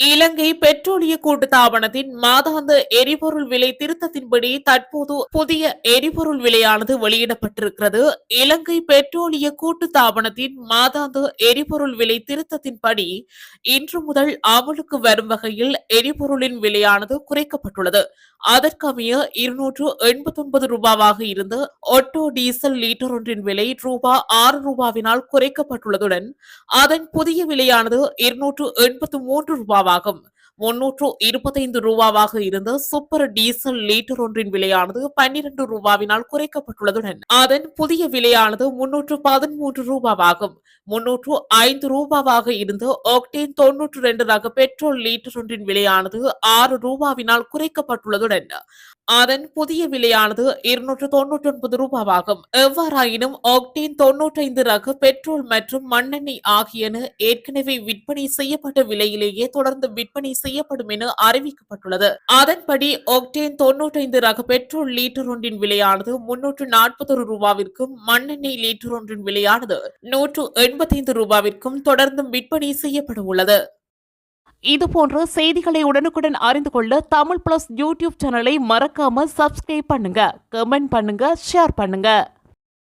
இலங்கை பெட்ரோலிய கூட்டுத்தாபனத்தின் மாதாந்த எரிபொருள் விலை திருத்தத்தின்படி தற்போது புதிய எரிபொருள் விலையானது வெளியிடப்பட்டிருக்கிறது. இலங்கை பெட்ரோலிய கூட்டுத்தாபனத்தின் மாதாந்த எரிபொருள் விலை திருத்தத்தின்படி இன்று முதல் அமலுக்கு வரும் வகையில் எரிபொருளின் விலையானது குறைக்கப்பட்டுள்ளது. அதற்கமைய 289 ரூபாவாக இருந்து ஒட்டோ டீசல் லீட்டர் ஒன்றின் விலை ரூபாவினால் குறைக்கப்பட்டுள்ளதுடன் அதன் புதிய விலையானது 283 ரூபாவாகும். 325 ரூபாவாக இருந்த சூப்பர் டீசல் லீட்டர் ஒன்றின் விலையானது 12 ரூபாவினால் குறைக்கப்பட்டுள்ளதுடன் அதன் புதிய விலையானது 313 ரூபாவாகும். 305 ரூபாவாக இருந்த ஆக்டேன் 92 ரக பெட்ரோல் லீட்டர் ஒன்றின் விலையானது 6 ரூபாவினால் குறைக்கப்பட்டுள்ளதுடன் அதன் புதிய விலையானது 299 ரூபாவாகும். எவ்வாறாயினும் ஆக்டேன் 95 ரக பெட்ரோல் மற்றும் மண்ணெண்ணெய் ஆகியன ஏற்கனவே விற்பனை செய்யப்பட்ட விலையிலேயே தொடர்ந்து விற்பனை செய்யப்படும் என அறிவிக்கப்பட்டுள்ளது. அதன்படி ஆக்டேன் 95 ரக பெட்ரோல் லீட்டர் ஒன்றின் விலையானது 341 ரூபாவிற்கும் மண்ணெண்ணெய் லீட்டர் ஒன்றின் விலையானது 185 ரூபாவிற்கும் தொடர்ந்தும் விற்பனை செய்யப்பட உள்ளது. இதுபோன்ற செய்திகளை உடனுக்குடன் அறிந்து கொள்ள தமிழ் பிளஸ் யூடியூப் சேனலை மறக்காம சப்ஸ்கிரைப் பண்ணுங்க, கமெண்ட் பண்ணுங்க, ஷேர் பண்ணுங்க.